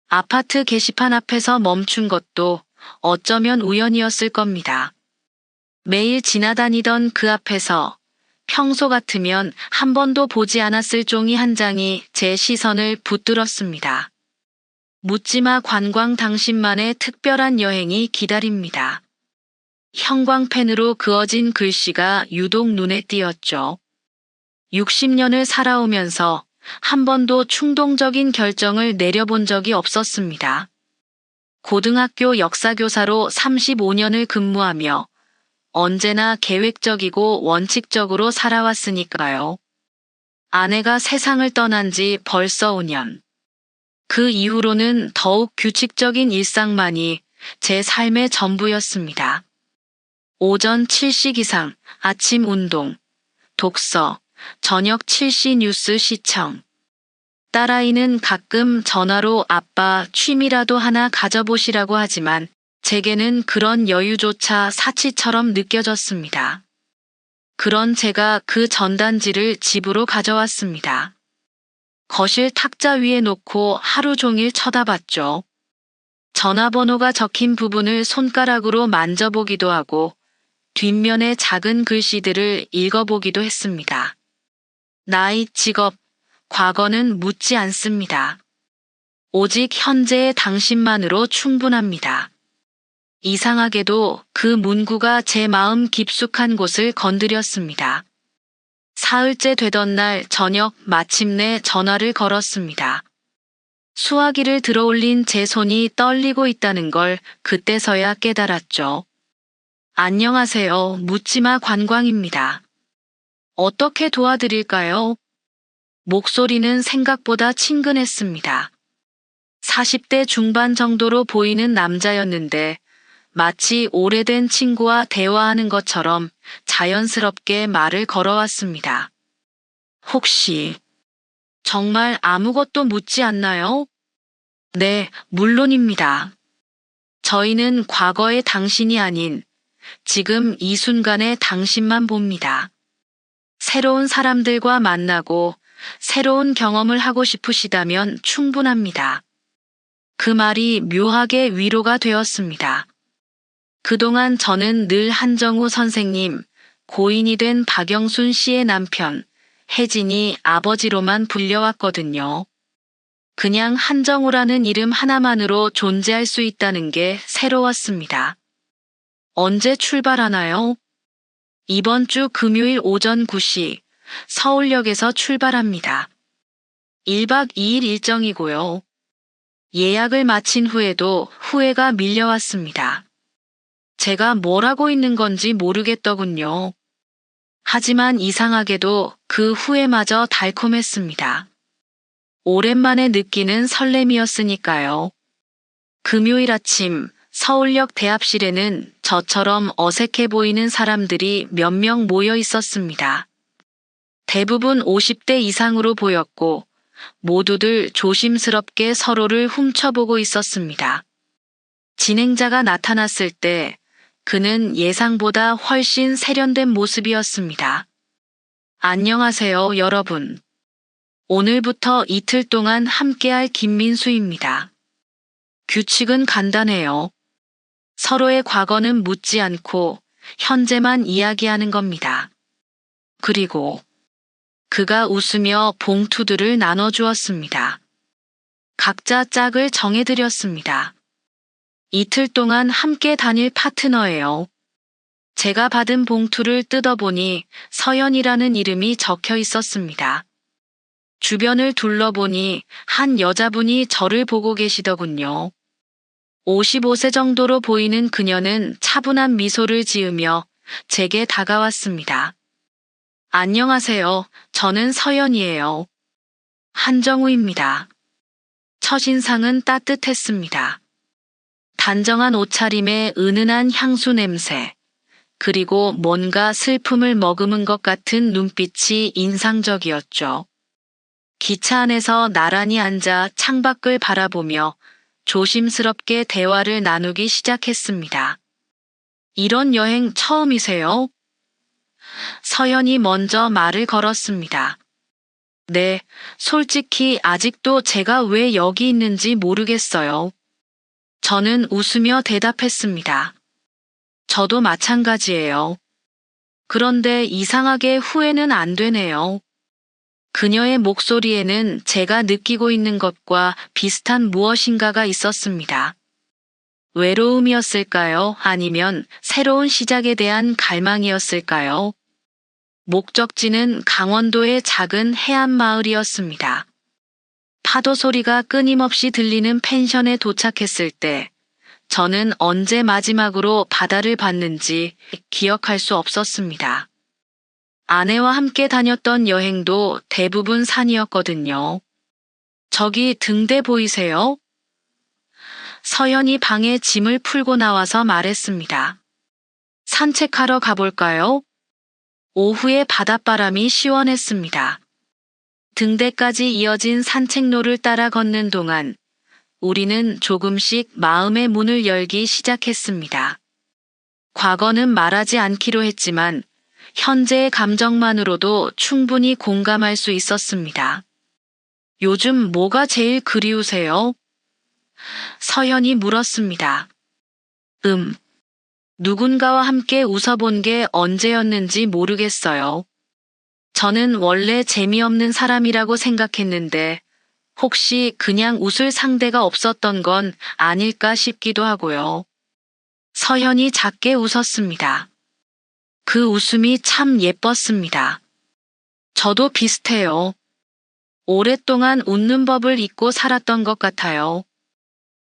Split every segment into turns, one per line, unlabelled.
아파트 게시판 앞에서 멈춘 것도 어쩌면 우연이었을 겁니다. 매일 지나다니던 그 앞에서 평소 같으면 한 번도 보지 않았을 종이 한 장이 제 시선을 붙들었습니다. 묻지마 관광 당신만의 특별한 여행이 기다립니다. 형광펜으로 그어진 글씨가 유독 눈에 띄었죠. 60년을 살아오면서 한 번도 충동적인 결정을 내려본 적이 없었습니다. 고등학교 역사교사로 35년을 근무하며 언제나 계획적이고 원칙적으로 살아왔으니까요. 아내가 세상을 떠난 지 벌써 5년. 그 이후로는 더욱 규칙적인 일상만이 제 삶의 전부였습니다. 오전 7시 기상, 아침 운동, 독서, 저녁 7시 뉴스 시청. 딸아이는 가끔 전화로 아빠 취미라도 하나 가져보시라고 하지만 제게는 그런 여유조차 사치처럼 느껴졌습니다. 그런 제가 그 전단지를 집으로 가져왔습니다. 거실 탁자 위에 놓고 하루 종일 쳐다봤죠. 전화번호가 적힌 부분을 손가락으로 만져보기도 하고 뒷면의 작은 글씨들을 읽어보기도 했습니다. 나이, 직업, 과거는 묻지 않습니다. 오직 현재의 당신만으로 충분합니다. 이상하게도 그 문구가 제 마음 깊숙한 곳을 건드렸습니다. 사흘째 되던 날 저녁 마침내 전화를 걸었습니다. 수화기를 들어올린 제 손이 떨리고 있다는 걸 그때서야 깨달았죠. 안녕하세요. 묻지마 관광입니다. 어떻게 도와드릴까요? 목소리는 생각보다 친근했습니다. 40대 중반 정도로 보이는 남자였는데 마치 오래된 친구와 대화하는 것처럼 자연스럽게 말을 걸어왔습니다. 혹시 정말 아무것도 묻지 않나요? 네, 물론입니다. 저희는 과거의 당신이 아닌 지금 이 순간의 당신만 봅니다. 새로운 사람들과 만나고 새로운 경험을 하고 싶으시다면 충분합니다. 그 말이 묘하게 위로가 되었습니다. 그동안 저는 늘 한정우 선생님, 고인이 된 박영순 씨의 남편, 혜진이 아버지로만 불려왔거든요. 그냥 한정우라는 이름 하나만으로 존재할 수 있다는 게 새로웠습니다. 언제 출발하나요? 이번 주 금요일 오전 9시 서울역에서 출발합니다. 1박 2일 일정이고요. 예약을 마친 후에도 후회가 밀려왔습니다. 제가 뭘 하고 있는 건지 모르겠더군요. 하지만 이상하게도 그 후회마저 달콤했습니다. 오랜만에 느끼는 설렘이었으니까요. 금요일 아침 서울역 대합실에는 저처럼 어색해 보이는 사람들이 몇 명 모여 있었습니다. 대부분 50대 이상으로 보였고 모두들 조심스럽게 서로를 훔쳐보고 있었습니다. 진행자가 나타났을 때 그는 예상보다 훨씬 세련된 모습이었습니다. 안녕하세요, 여러분. 오늘부터 이틀 동안 함께할 김민수입니다. 규칙은 간단해요. 서로의 과거는 묻지 않고 현재만 이야기하는 겁니다. 그리고 그가 웃으며 봉투들을 나눠주었습니다. 각자 짝을 정해드렸습니다. 이틀 동안 함께 다닐 파트너예요. 제가 받은 봉투를 뜯어보니 서연이라는 이름이 적혀 있었습니다. 주변을 둘러보니 한 여자분이 저를 보고 계시더군요. 55세 정도로 보이는 그녀는 차분한 미소를 지으며 제게 다가왔습니다. 안녕하세요. 저는 서연이에요. 한정우입니다. 첫인상은 따뜻했습니다. 단정한 옷차림에 은은한 향수 냄새, 그리고 뭔가 슬픔을 머금은 것 같은 눈빛이 인상적이었죠. 기차 안에서 나란히 앉아 창밖을 바라보며 조심스럽게 대화를 나누기 시작했습니다. 이런 여행 처음이세요? 서연이 먼저 말을 걸었습니다. 네, 솔직히 아직도 제가 왜 여기 있는지 모르겠어요. 저는 웃으며 대답했습니다. 저도 마찬가지예요. 그런데 이상하게 후회는 안 되네요. 그녀의 목소리에는 제가 느끼고 있는 것과 비슷한 무엇인가가 있었습니다. 외로움이었을까요? 아니면 새로운 시작에 대한 갈망이었을까요? 목적지는 강원도의 작은 해안 마을이었습니다. 파도 소리가 끊임없이 들리는 펜션에 도착했을 때 저는 언제 마지막으로 바다를 봤는지 기억할 수 없었습니다. 아내와 함께 다녔던 여행도 대부분 산이었거든요. 저기 등대 보이세요? 서연이 방에 짐을 풀고 나와서 말했습니다. 산책하러 가볼까요? 오후의 바닷바람이 시원했습니다. 등대까지 이어진 산책로를 따라 걷는 동안 우리는 조금씩 마음의 문을 열기 시작했습니다. 과거는 말하지 않기로 했지만 현재의 감정만으로도 충분히 공감할 수 있었습니다. 요즘 뭐가 제일 그리우세요? 서연이 물었습니다. 누군가와 함께 웃어본 게 언제였는지 모르겠어요. 저는 원래 재미없는 사람이라고 생각했는데 혹시 그냥 웃을 상대가 없었던 건 아닐까 싶기도 하고요. 서연이 작게 웃었습니다. 그 웃음이 참 예뻤습니다. 저도 비슷해요. 오랫동안 웃는 법을 잊고 살았던 것 같아요.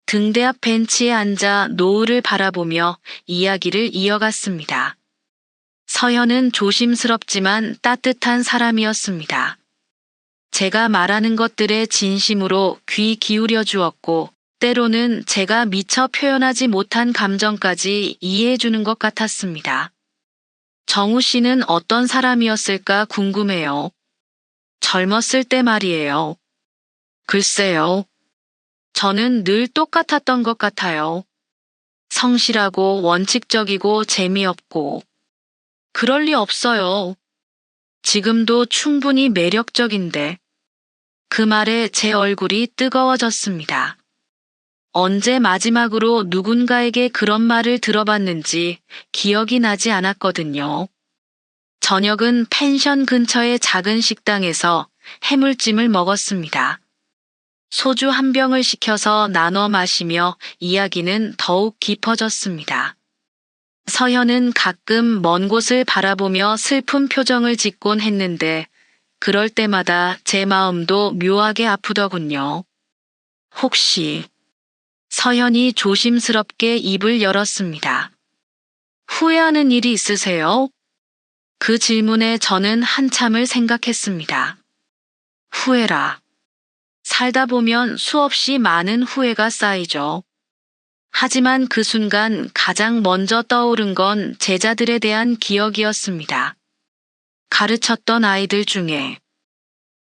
등대 앞 벤치에 앉아 노을을 바라보며 이야기를 이어갔습니다. 서연은 조심스럽지만 따뜻한 사람이었습니다. 제가 말하는 것들에 진심으로 귀 기울여 주었고, 때로는 제가 미처 표현하지 못한 감정까지 이해해 주는 것 같았습니다. 정우 씨는 어떤 사람이었을까 궁금해요. 젊었을 때 말이에요. 글쎄요. 저는 늘 똑같았던 것 같아요. 성실하고 원칙적이고 재미없고. 그럴 리 없어요. 지금도 충분히 매력적인데. 그 말에 제 얼굴이 뜨거워졌습니다. 언제 마지막으로 누군가에게 그런 말을 들어봤는지 기억이 나지 않았거든요. 저녁은 펜션 근처의 작은 식당에서 해물찜을 먹었습니다. 소주 한 병을 시켜서 나눠 마시며 이야기는 더욱 깊어졌습니다. 서연은 가끔 먼 곳을 바라보며 슬픈 표정을 짓곤 했는데 그럴 때마다 제 마음도 묘하게 아프더군요. 혹시 서연이 조심스럽게 입을 열었습니다. 후회하는 일이 있으세요? 그 질문에 저는 한참을 생각했습니다. 후회라. 살다 보면 수없이 많은 후회가 쌓이죠. 하지만 그 순간 가장 먼저 떠오른 건 제자들에 대한 기억이었습니다. 가르쳤던 아이들 중에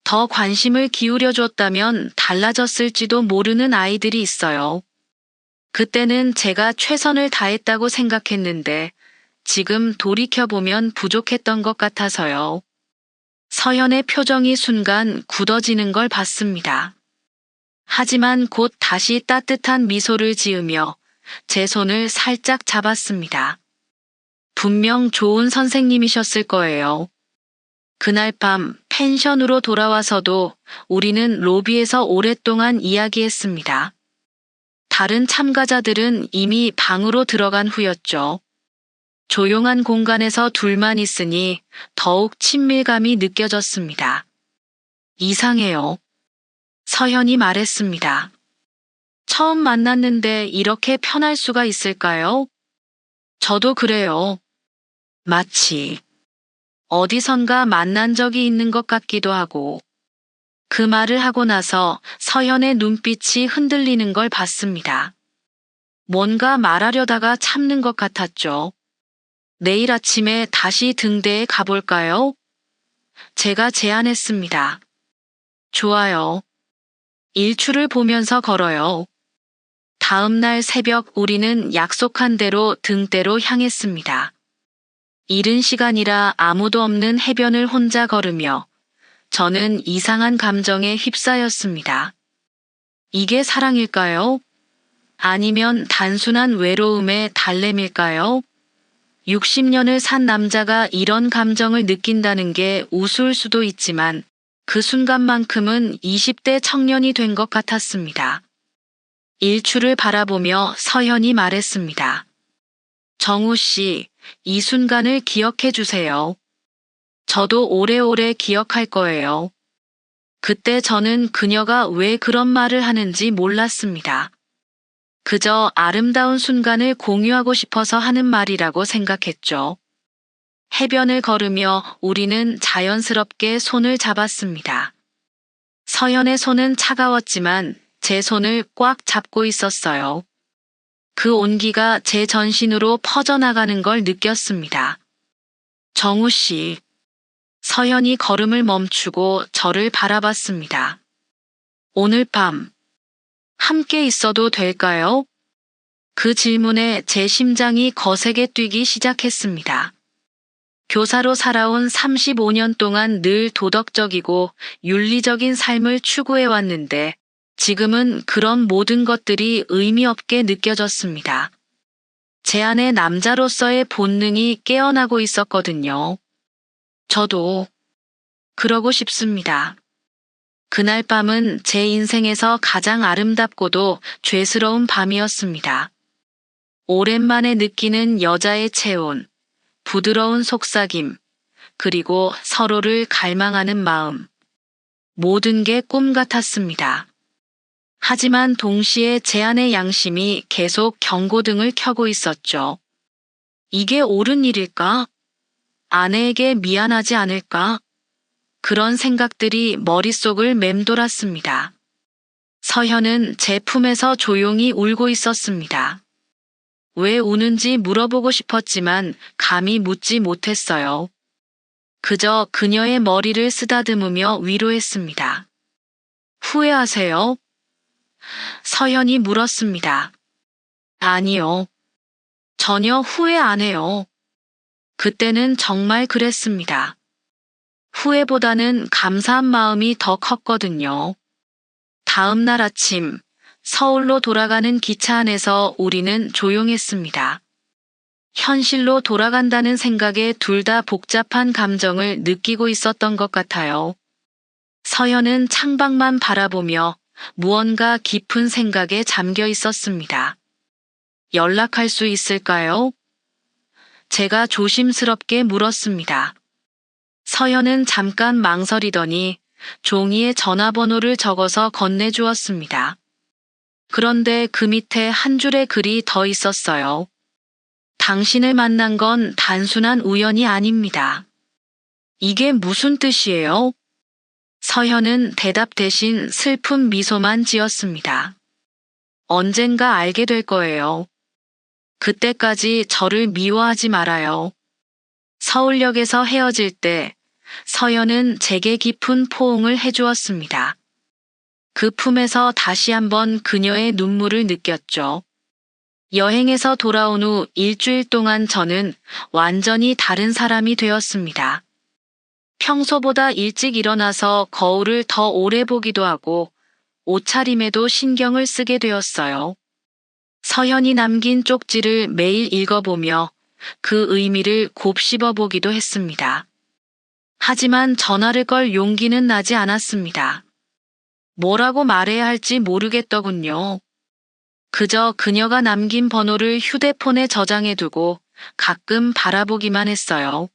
더 관심을 기울여 줬다면 달라졌을지도 모르는 아이들이 있어요. 그때는 제가 최선을 다했다고 생각했는데 지금 돌이켜보면 부족했던 것 같아서요. 서연의 표정이 순간 굳어지는 걸 봤습니다. 하지만 곧 다시 따뜻한 미소를 지으며 제 손을 살짝 잡았습니다. 분명 좋은 선생님이셨을 거예요. 그날 밤 펜션으로 돌아와서도 우리는 로비에서 오랫동안 이야기했습니다. 다른 참가자들은 이미 방으로 들어간 후였죠. 조용한 공간에서 둘만 있으니 더욱 친밀감이 느껴졌습니다. 이상해요. 서연이 말했습니다. 처음 만났는데 이렇게 편할 수가 있을까요? 저도 그래요. 마치 어디선가 만난 적이 있는 것 같기도 하고. 그 말을 하고 나서 서연의 눈빛이 흔들리는 걸 봤습니다. 뭔가 말하려다가 참는 것 같았죠. 내일 아침에 다시 등대에 가볼까요? 제가 제안했습니다. 좋아요. 일출을 보면서 걸어요. 다음 날 새벽 우리는 약속한 대로 등대로 향했습니다. 이른 시간이라 아무도 없는 해변을 혼자 걸으며 저는 이상한 감정에 휩싸였습니다. 이게 사랑일까요? 아니면 단순한 외로움의 달램일까요? 60년을 산 남자가 이런 감정을 느낀다는 게 우스울 수도 있지만 그 순간만큼은 20대 청년이 된 것 같았습니다. 일출을 바라보며 서현이 말했습니다. 정우 씨, 이 순간을 기억해 주세요. 저도 오래오래 기억할 거예요. 그때 저는 그녀가 왜 그런 말을 하는지 몰랐습니다. 그저 아름다운 순간을 공유하고 싶어서 하는 말이라고 생각했죠. 해변을 걸으며 우리는 자연스럽게 손을 잡았습니다. 서연의 손은 차가웠지만 제 손을 꽉 잡고 있었어요. 그 온기가 제 전신으로 퍼져나가는 걸 느꼈습니다. 정우 씨. 서연이 걸음을 멈추고 저를 바라봤습니다. 오늘 밤, 함께 있어도 될까요? 그 질문에 제 심장이 거세게 뛰기 시작했습니다. 교사로 살아온 35년 동안 늘 도덕적이고 윤리적인 삶을 추구해왔는데 지금은 그런 모든 것들이 의미 없게 느껴졌습니다. 제 안에 남자로서의 본능이 깨어나고 있었거든요. 저도 그러고 싶습니다. 그날 밤은 제 인생에서 가장 아름답고도 죄스러운 밤이었습니다. 오랜만에 느끼는 여자의 체온, 부드러운 속삭임, 그리고 서로를 갈망하는 마음. 모든 게 꿈 같았습니다. 하지만 동시에 제 안의 양심이 계속 경고등을 켜고 있었죠. 이게 옳은 일일까? 아내에게 미안하지 않을까? 그런 생각들이 머릿속을 맴돌았습니다. 서현은 제 품에서 조용히 울고 있었습니다. 왜 우는지 물어보고 싶었지만 감히 묻지 못했어요. 그저 그녀의 머리를 쓰다듬으며 위로했습니다. 후회하세요? 서현이 물었습니다. 아니요. 전혀 후회 안 해요. 그때는 정말 그랬습니다. 후회보다는 감사한 마음이 더 컸거든요. 다음 날 아침, 서울로 돌아가는 기차 안에서 우리는 조용했습니다. 현실로 돌아간다는 생각에 둘 다 복잡한 감정을 느끼고 있었던 것 같아요. 서연은 창밖만 바라보며 무언가 깊은 생각에 잠겨 있었습니다. 연락할 수 있을까요? 제가 조심스럽게 물었습니다. 서연은 잠깐 망설이더니 종이에 전화번호를 적어서 건네주었습니다. 그런데 그 밑에 한 줄의 글이 더 있었어요. 당신을 만난 건 단순한 우연이 아닙니다. 이게 무슨 뜻이에요? 서현은 대답 대신 슬픈 미소만 지었습니다. 언젠가 알게 될 거예요. 그때까지 저를 미워하지 말아요. 서울역에서 헤어질 때 서연은 제게 깊은 포옹을 해주었습니다. 그 품에서 다시 한번 그녀의 눈물을 느꼈죠. 여행에서 돌아온 후 일주일 동안 저는 완전히 다른 사람이 되었습니다. 평소보다 일찍 일어나서 거울을 더 오래 보기도 하고 옷차림에도 신경을 쓰게 되었어요. 서현이 남긴 쪽지를 매일 읽어보며 그 의미를 곱씹어 보기도 했습니다. 하지만 전화를 걸 용기는 나지 않았습니다. 뭐라고 말해야 할지 모르겠더군요. 그저 그녀가 남긴 번호를 휴대폰에 저장해두고 가끔 바라보기만 했어요.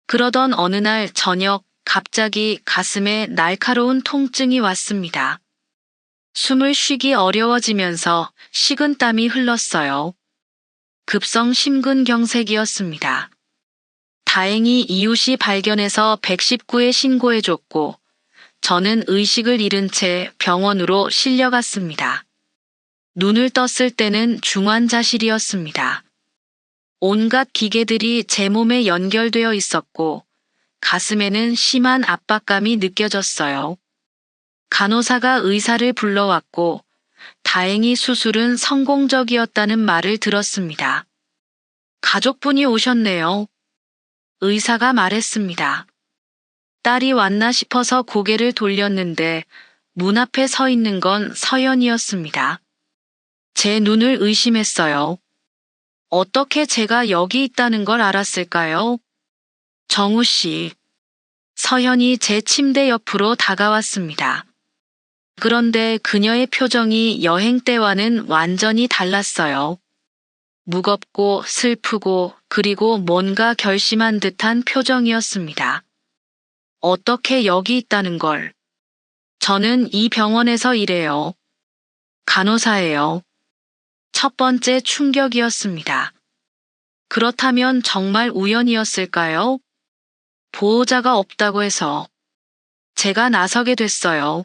그러던 어느 날 저녁 갑자기 가슴에 날카로운 통증이 왔습니다. 숨을 쉬기 어려워지면서 식은땀이 흘렀어요. 급성 심근경색이었습니다. 다행히 이웃이 발견해서 119에 신고해줬고 저는 의식을 잃은 채 병원으로 실려갔습니다. 눈을 떴을 때는 중환자실이었습니다. 온갖 기계들이 제 몸에 연결되어 있었고 가슴에는 심한 압박감이 느껴졌어요. 간호사가 의사를 불러왔고 다행히 수술은 성공적이었다는 말을 들었습니다. 가족분이 오셨네요. 의사가 말했습니다. 딸이 왔나 싶어서 고개를 돌렸는데 문 앞에 서 있는 건 서연이었습니다. 제 눈을 의심했어요. 어떻게 제가 여기 있다는 걸 알았을까요? 정우 씨. 서연이 제 침대 옆으로 다가왔습니다. 그런데 그녀의 표정이 여행 때와는 완전히 달랐어요. 무겁고 슬프고 그리고 뭔가 결심한 듯한 표정이었습니다. 어떻게 여기 있다는 걸. 저는 이 병원에서 일해요. 간호사예요. 첫 번째 충격이었습니다. 그렇다면 정말 우연이었을까요? 보호자가 없다고 해서 제가 나서게 됐어요.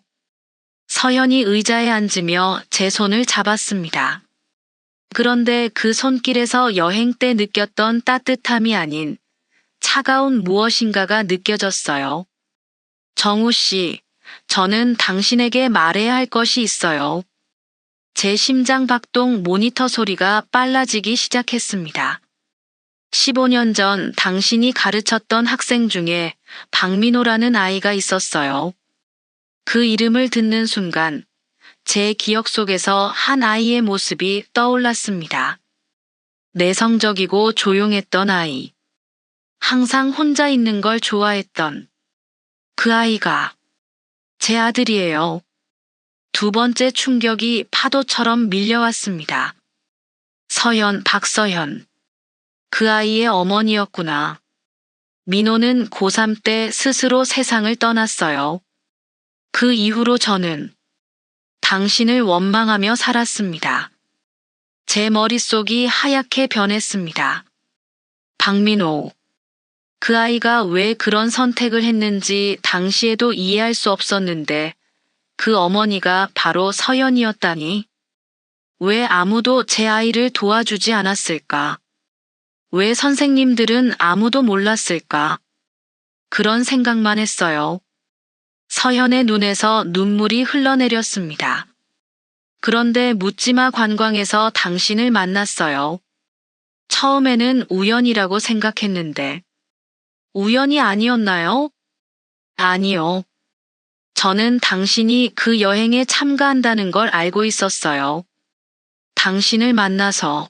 서연이 의자에 앉으며 제 손을 잡았습니다. 그런데 그 손길에서 여행 때 느꼈던 따뜻함이 아닌 차가운 무엇인가가 느껴졌어요. 정우 씨, 저는 당신에게 말해야 할 것이 있어요. 제 심장 박동 모니터 소리가 빨라지기 시작했습니다. 15년 전 당신이 가르쳤던 학생 중에 박민호라는 아이가 있었어요. 그 이름을 듣는 순간 제 기억 속에서 한 아이의 모습이 떠올랐습니다. 내성적이고 조용했던 아이. 항상 혼자 있는 걸 좋아했던 그 아이가 제 아들이에요. 두 번째 충격이 파도처럼 밀려왔습니다. 서연, 박서연. 그 아이의 어머니였구나. 민호는 고3 때 스스로 세상을 떠났어요. 그 이후로 저는 당신을 원망하며 살았습니다. 제 머릿속이 하얗게 변했습니다. 박민호. 그 아이가 왜 그런 선택을 했는지 당시에도 이해할 수 없었는데 그 어머니가 바로 서연이었다니. 왜 아무도 제 아이를 도와주지 않았을까? 왜 선생님들은 아무도 몰랐을까? 그런 생각만 했어요. 서연의 눈에서 눈물이 흘러내렸습니다. 그런데 묻지마 관광에서 당신을 만났어요. 처음에는 우연이라고 생각했는데. 우연이 아니었나요? 아니요. 저는 당신이 그 여행에 참가한다는 걸 알고 있었어요. 당신을 만나서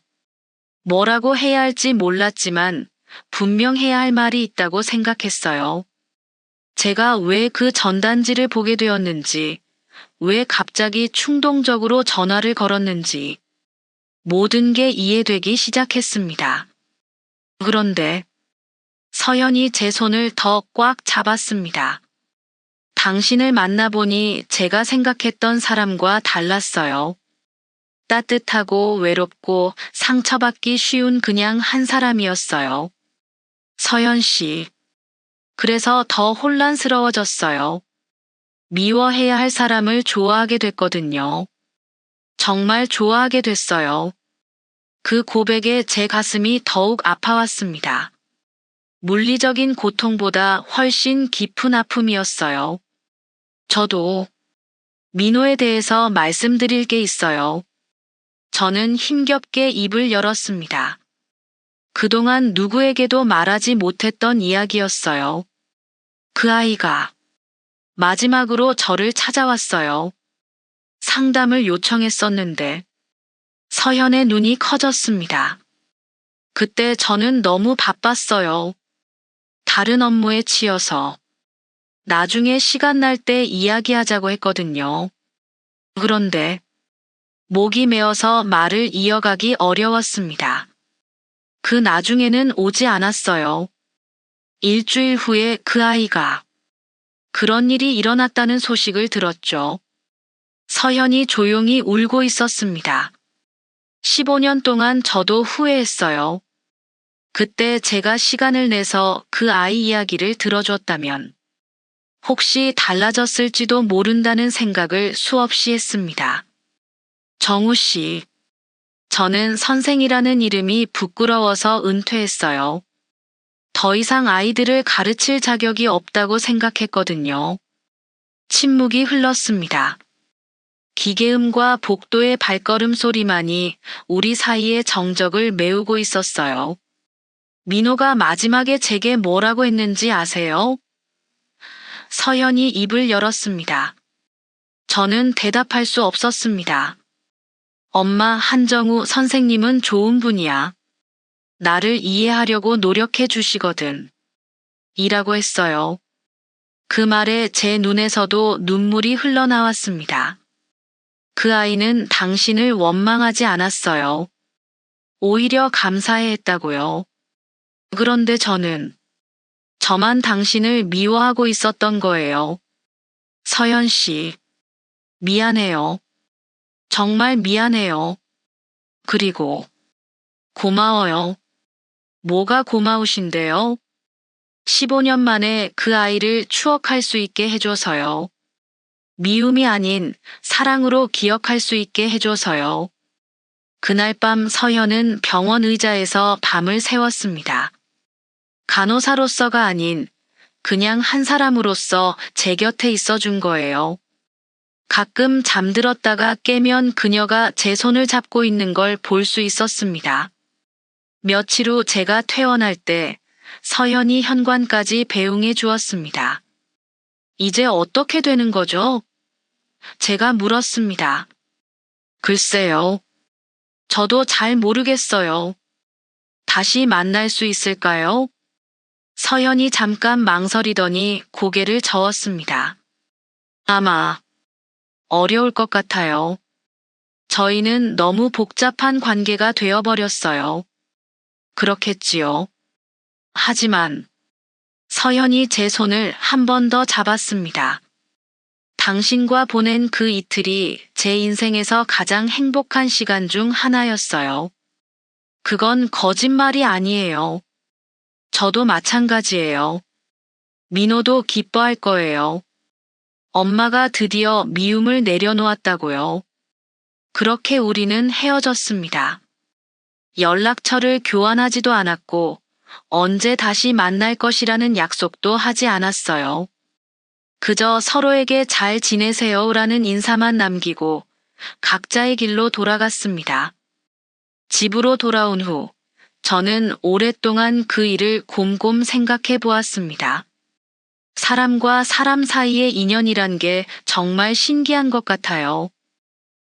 뭐라고 해야 할지 몰랐지만 분명 해야 할 말이 있다고 생각했어요. 제가 왜 그 전단지를 보게 되었는지, 왜 갑자기 충동적으로 전화를 걸었는지 모든 게 이해되기 시작했습니다. 그런데 서연이 제 손을 더 꽉 잡았습니다. 당신을 만나보니 제가 생각했던 사람과 달랐어요. 따뜻하고 외롭고 상처받기 쉬운 그냥 한 사람이었어요. 서연 씨. 그래서 더 혼란스러워졌어요. 미워해야 할 사람을 좋아하게 됐거든요. 정말 좋아하게 됐어요. 그 고백에 제 가슴이 더욱 아파왔습니다. 물리적인 고통보다 훨씬 깊은 아픔이었어요. 저도 민호에 대해서 말씀드릴 게 있어요. 저는 힘겹게 입을 열었습니다. 그동안 누구에게도 말하지 못했던 이야기였어요. 그 아이가 마지막으로 저를 찾아왔어요. 상담을 요청했었는데 서연의 눈이 커졌습니다. 그때 저는 너무 바빴어요. 다른 업무에 치여서. 나중에 시간 날 때 이야기하자고 했거든요. 그런데 목이 메어서 말을 이어가기 어려웠습니다. 그 나중에는 오지 않았어요. 일주일 후에 그 아이가 그런 일이 일어났다는 소식을 들었죠. 서연이 조용히 울고 있었습니다. 15년 동안 저도 후회했어요. 그때 제가 시간을 내서 그 아이 이야기를 들어줬다면 혹시 달라졌을지도 모른다는 생각을 수없이 했습니다. 정우 씨. 저는 선생이라는 이름이 부끄러워서 은퇴했어요. 더 이상 아이들을 가르칠 자격이 없다고 생각했거든요. 침묵이 흘렀습니다. 기계음과 복도의 발걸음 소리만이 우리 사이의 정적을 메우고 있었어요. 민호가 마지막에 제게 뭐라고 했는지 아세요? 서연이 입을 열었습니다. 저는 대답할 수 없었습니다. 엄마, 한정우 선생님은 좋은 분이야. 나를 이해하려고 노력해 주시거든. 이라고 했어요. 그 말에 제 눈에서도 눈물이 흘러나왔습니다. 그 아이는 당신을 원망하지 않았어요. 오히려 감사해 했다고요. 그런데 저만 당신을 미워하고 있었던 거예요. 서연 씨, 미안해요. 정말 미안해요. 그리고 고마워요. 뭐가 고마우신데요? 15년 만에 그 아이를 추억할 수 있게 해줘서요. 미움이 아닌 사랑으로 기억할 수 있게 해줘서요. 그날 밤 서연은 병원 의자에서 밤을 새웠습니다. 간호사로서가 아닌 그냥 한 사람으로서 제 곁에 있어준 거예요. 가끔 잠들었다가 깨면 그녀가 제 손을 잡고 있는 걸 볼 수 있었습니다. 며칠 후 제가 퇴원할 때 서연이 현관까지 배웅해 주었습니다. 이제 어떻게 되는 거죠? 제가 물었습니다. 글쎄요. 저도 잘 모르겠어요. 다시 만날 수 있을까요? 서연이 잠깐 망설이더니 고개를 저었습니다. 아마 어려울 것 같아요. 저희는 너무 복잡한 관계가 되어버렸어요. 그렇겠지요. 하지만 서연이 제 손을 한 번 더 잡았습니다. 당신과 보낸 그 이틀이 제 인생에서 가장 행복한 시간 중 하나였어요. 그건 거짓말이 아니에요. 저도 마찬가지예요. 민호도 기뻐할 거예요. 엄마가 드디어 미움을 내려놓았다고요. 그렇게 우리는 헤어졌습니다. 연락처를 교환하지도 않았고 언제 다시 만날 것이라는 약속도 하지 않았어요. 그저 서로에게 잘 지내세요라는 인사만 남기고 각자의 길로 돌아갔습니다. 집으로 돌아온 후 저는 오랫동안 그 일을 곰곰 생각해 보았습니다. 사람과 사람 사이의 인연이란 게 정말 신기한 것 같아요.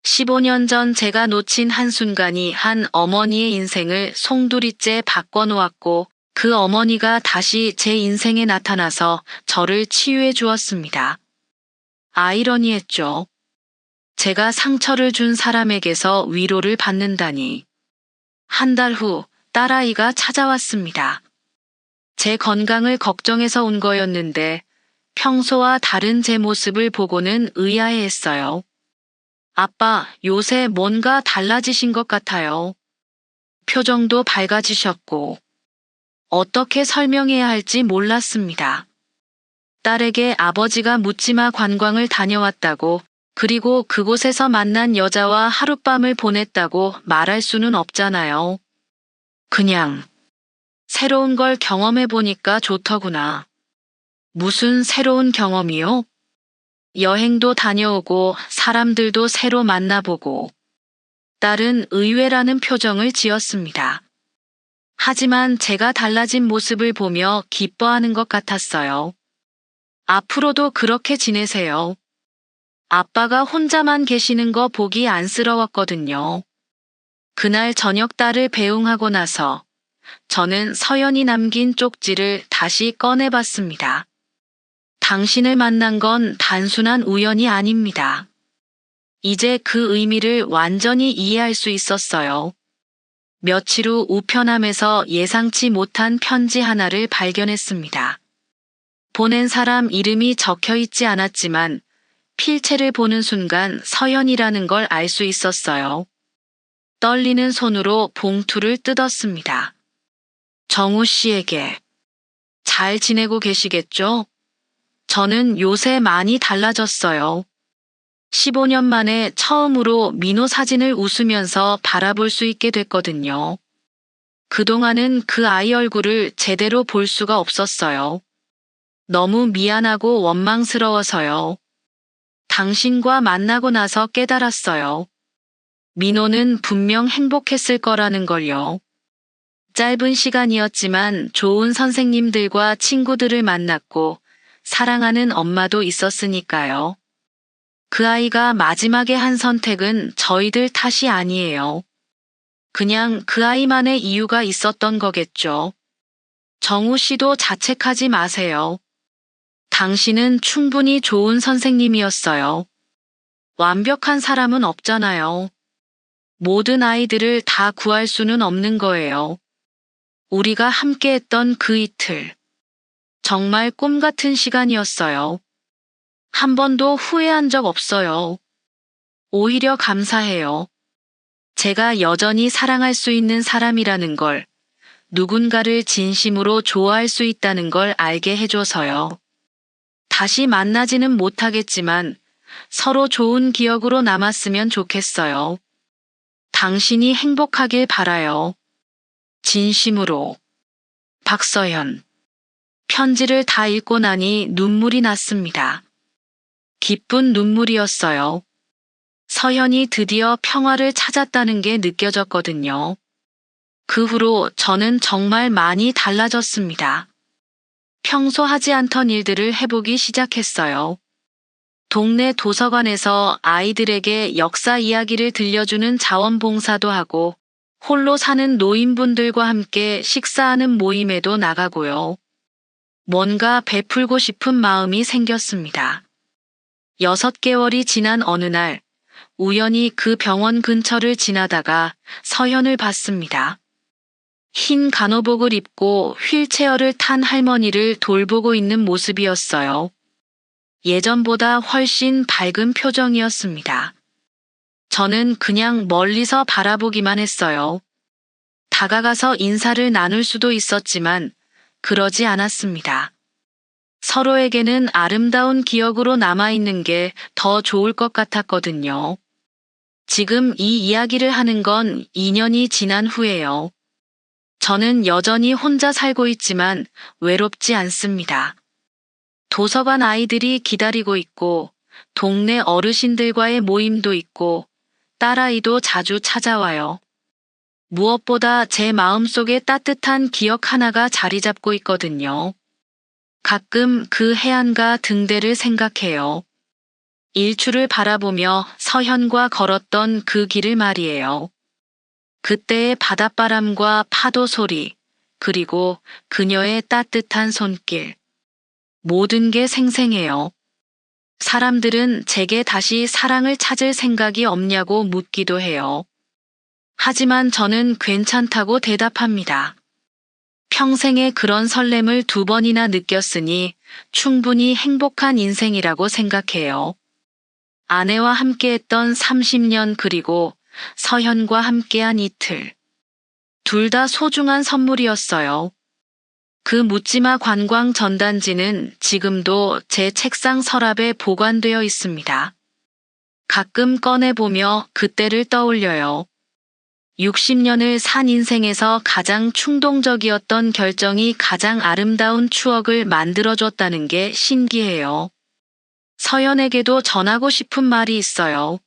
15년 전 제가 놓친 한순간이 한 어머니의 인생을 송두리째 바꿔놓았고 그 어머니가 다시 제 인생에 나타나서 저를 치유해 주었습니다. 아이러니했죠. 제가 상처를 준 사람에게서 위로를 받는다니. 한 달 후 딸아이가 찾아왔습니다. 제 건강을 걱정해서 온 거였는데 평소와 다른 제 모습을 보고는 의아해했어요. 아빠, 요새 뭔가 달라지신 것 같아요. 표정도 밝아지셨고 어떻게 설명해야 할지 몰랐습니다. 딸에게 아버지가 묻지마 관광을 다녀왔다고 그리고 그곳에서 만난 여자와 하룻밤을 보냈다고 말할 수는 없잖아요. 그냥 새로운 걸 경험해 보니까 좋더구나. 무슨 새로운 경험이요? 여행도 다녀오고 사람들도 새로 만나보고. 딸은 의외라는 표정을 지었습니다. 하지만 제가 달라진 모습을 보며 기뻐하는 것 같았어요. 앞으로도 그렇게 지내세요. 아빠가 혼자만 계시는 거 보기 안쓰러웠거든요. 그날 저녁 딸을 배웅하고 나서 저는 서연이 남긴 쪽지를 다시 꺼내봤습니다. 당신을 만난 건 단순한 우연이 아닙니다. 이제 그 의미를 완전히 이해할 수 있었어요. 며칠 후 우편함에서 예상치 못한 편지 하나를 발견했습니다. 보낸 사람 이름이 적혀 있지 않았지만 필체를 보는 순간 서연이라는 걸 알 수 있었어요. 떨리는 손으로 봉투를 뜯었습니다. 정우 씨에게 잘 지내고 계시겠죠? 저는 요새 많이 달라졌어요. 15년 만에 처음으로 민호 사진을 웃으면서 바라볼 수 있게 됐거든요. 그동안은 그 아이 얼굴을 제대로 볼 수가 없었어요. 너무 미안하고 원망스러워서요. 당신과 만나고 나서 깨달았어요. 민호는 분명 행복했을 거라는 걸요. 짧은 시간이었지만 좋은 선생님들과 친구들을 만났고 사랑하는 엄마도 있었으니까요. 그 아이가 마지막에 한 선택은 저희들 탓이 아니에요. 그냥 그 아이만의 이유가 있었던 거겠죠. 정우 씨도 자책하지 마세요. 당신은 충분히 좋은 선생님이었어요. 완벽한 사람은 없잖아요. 모든 아이들을 다 구할 수는 없는 거예요. 우리가 함께했던 그 이틀. 정말 꿈 같은 시간이었어요. 한 번도 후회한 적 없어요. 오히려 감사해요. 제가 여전히 사랑할 수 있는 사람이라는 걸, 누군가를 진심으로 좋아할 수 있다는 걸 알게 해줘서요. 다시 만나지는 못하겠지만 서로 좋은 기억으로 남았으면 좋겠어요. 당신이 행복하길 바라요. 진심으로. 박서연. 편지를 다 읽고 나니 눈물이 났습니다. 기쁜 눈물이었어요. 서연이 드디어 평화를 찾았다는 게 느껴졌거든요. 그 후로 저는 정말 많이 달라졌습니다. 평소 하지 않던 일들을 해보기 시작했어요. 동네 도서관에서 아이들에게 역사 이야기를 들려주는 자원봉사도 하고, 홀로 사는 노인분들과 함께 식사하는 모임에도 나가고요. 뭔가 베풀고 싶은 마음이 생겼습니다. 6개월이 지난 어느 날, 우연히 그 병원 근처를 지나다가 서현을 봤습니다. 흰 간호복을 입고 휠체어를 탄 할머니를 돌보고 있는 모습이었어요. 예전보다 훨씬 밝은 표정이었습니다. 저는 그냥 멀리서 바라보기만 했어요. 다가가서 인사를 나눌 수도 있었지만 그러지 않았습니다. 서로에게는 아름다운 기억으로 남아있는 게 더 좋을 것 같았거든요. 지금 이 이야기를 하는 건 2년이 지난 후예요. 저는 여전히 혼자 살고 있지만 외롭지 않습니다. 도서관 아이들이 기다리고 있고, 동네 어르신들과의 모임도 있고, 딸아이도 자주 찾아와요. 무엇보다 제 마음속에 따뜻한 기억 하나가 자리 잡고 있거든요. 가끔 그 해안가 등대를 생각해요. 일출을 바라보며 서현과 걸었던 그 길을 말이에요. 그때의 바닷바람과 파도 소리, 그리고 그녀의 따뜻한 손길. 모든 게 생생해요. 사람들은 제게 다시 사랑을 찾을 생각이 없냐고 묻기도 해요. 하지만 저는 괜찮다고 대답합니다. 평생에 그런 설렘을 2번이나 느꼈으니 충분히 행복한 인생이라고 생각해요. 아내와 함께했던 30년 그리고 서현과 함께한 이틀. 둘 다 소중한 선물이었어요. 그 묻지마 관광 전단지는 지금도 제 책상 서랍에 보관되어 있습니다. 가끔 꺼내보며 그때를 떠올려요. 60년을 산 인생에서 가장 충동적이었던 결정이 가장 아름다운 추억을 만들어줬다는 게 신기해요. 서연에게도 전하고 싶은 말이 있어요.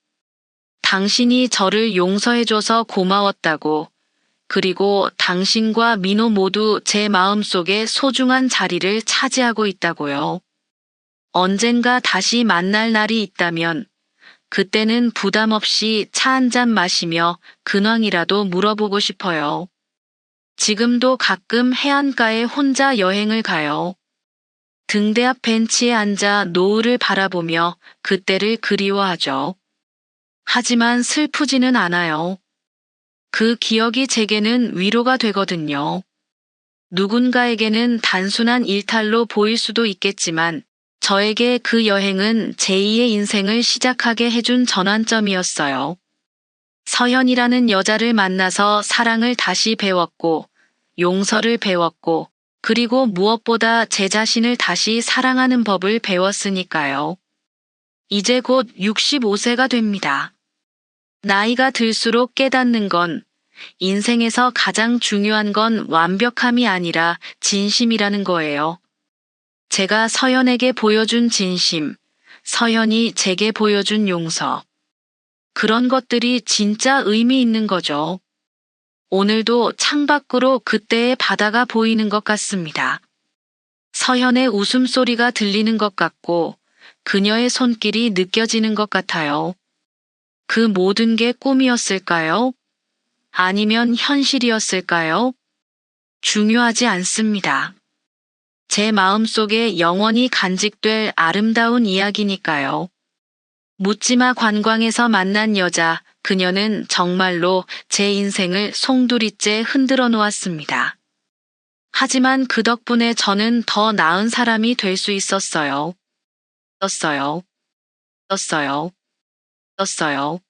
당신이 저를 용서해줘서 고마웠다고, 그리고 당신과 민호 모두 제 마음속에 소중한 자리를 차지하고 있다고요. 언젠가 다시 만날 날이 있다면 그때는 부담 없이 차 한 잔 마시며 근황이라도 물어보고 싶어요. 지금도 가끔 해안가에 혼자 여행을 가요. 등대 앞 벤치에 앉아 노을을 바라보며 그때를 그리워하죠. 하지만 슬프지는 않아요. 그 기억이 제게는 위로가 되거든요. 누군가에게는 단순한 일탈로 보일 수도 있겠지만 저에게 그 여행은 제2의 인생을 시작하게 해준 전환점이었어요. 서현이라는 여자를 만나서 사랑을 다시 배웠고, 용서를 배웠고, 그리고 무엇보다 제 자신을 다시 사랑하는 법을 배웠으니까요. 이제 곧 65세가 됩니다. 나이가 들수록 깨닫는 건 인생에서 가장 중요한 건 완벽함이 아니라 진심이라는 거예요. 제가 서연에게 보여준 진심, 서연이 제게 보여준 용서. 그런 것들이 진짜 의미 있는 거죠. 오늘도 창밖으로 그때의 바다가 보이는 것 같습니다. 서현의 웃음소리가 들리는 것 같고 그녀의 손길이 느껴지는 것 같아요. 그 모든 게 꿈이었을까요? 아니면 현실이었을까요? 중요하지 않습니다. 제 마음속에 영원히 간직될 아름다운 이야기니까요. 묻지마 관광에서 만난 여자, 그녀는 정말로 제 인생을 송두리째 흔들어 놓았습니다. 하지만 그 덕분에 저는 더 나은 사람이 될 수 있었어요. 떴어요. 떴어요. 떴어요.